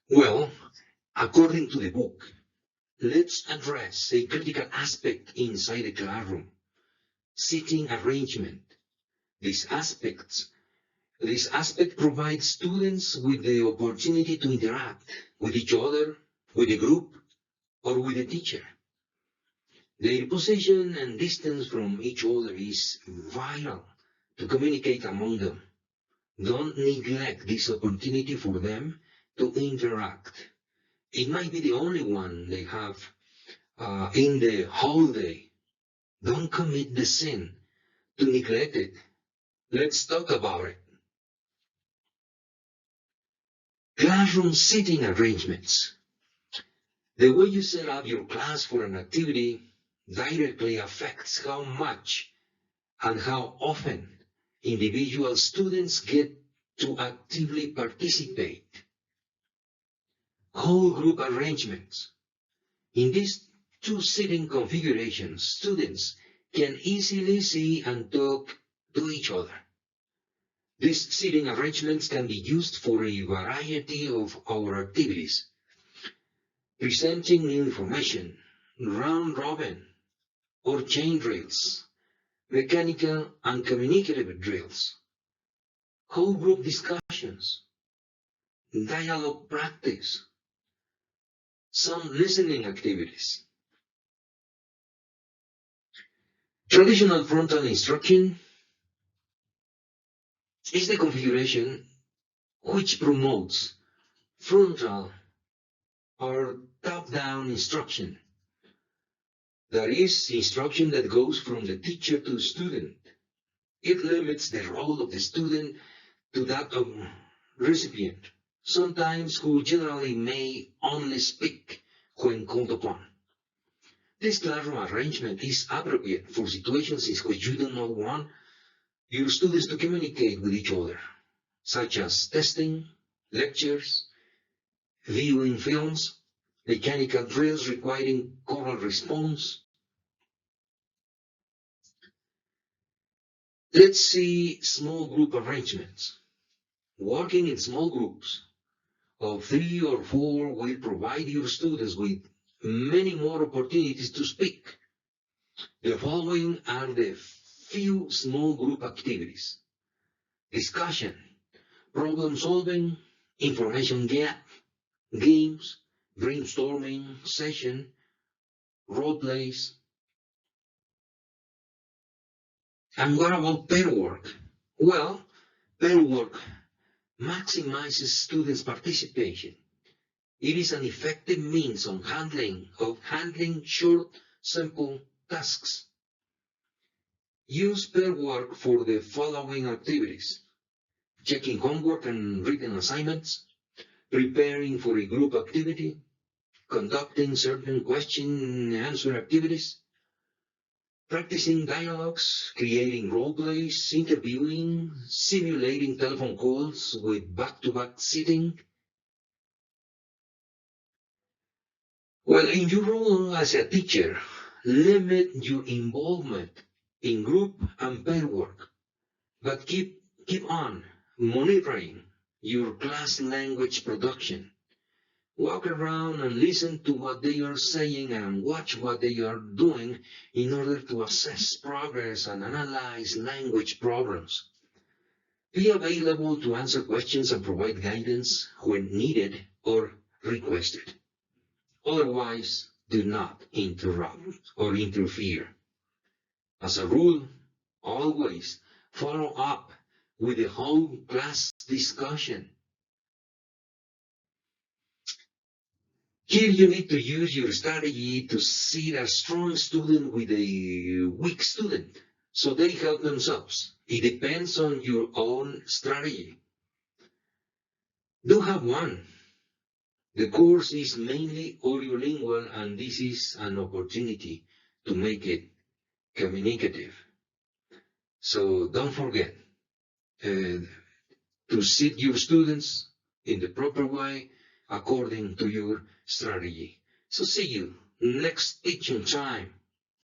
Well, according to the book, let's address a critical aspect inside the classroom: seating arrangement. This aspect provides students with the opportunity to interact with each other, with the group, or with the teacher. Their position and distance from each other is vital to communicate among them. Don't neglect this opportunity for them to interact. It might be the only one they have in the whole day. Don't commit the sin to neglect it. Let's talk about it. Classroom seating arrangements. The way you set up your class for an activity directly affects how much and how often individual students get to actively participate. Whole group arrangements. In these two seating configurations, students can easily see and talk to each other. These seating arrangements can be used for a variety of our activities: presenting new information, round robin, or chain drills, mechanical and communicative drills, whole group discussions, dialogue practice, some listening activities. Traditional frontal instruction is the configuration which promotes frontal or top-down instruction. That is, instruction that goes from the teacher to the student. It limits the role of the student to that of recipient, sometimes who generally may only speak when called upon. This classroom arrangement is appropriate for situations in which you do not want your students to communicate with each other, such as testing, lectures, viewing films, mechanical drills requiring choral response. Let's see small group arrangements. Working in small groups of 3 or 4 will provide your students with many more opportunities to speak. The following are the few small group activities: discussion, problem solving, information gap, games, brainstorming session, role plays. And what about pair work? Well, pair work maximizes students' participation. It is an effective means of handling short, simple tasks. Use pair work for the following activities: checking homework and written assignments, preparing for a group activity, conducting certain question and answer activities, practicing dialogues, creating role plays, interviewing, simulating telephone calls with back-to-back sitting. Well, in your role as a teacher, limit your involvement in group and pair work, but keep on monitoring your class language production. Walk around and listen to what they are saying and watch what they are doing in order to assess progress and analyze language problems. Be available to answer questions and provide guidance when needed or requested. Otherwise, do not interrupt or interfere. As a rule, always follow up with the whole class discussion. Here you need to use your strategy to seat a strong student with a weak student so they help themselves. It depends on your own strategy. Do have one. The course is mainly audiolingual, and this is an opportunity to make it communicative. So don't forget to seat your students in the proper way according to your strategy. So see you next teaching time.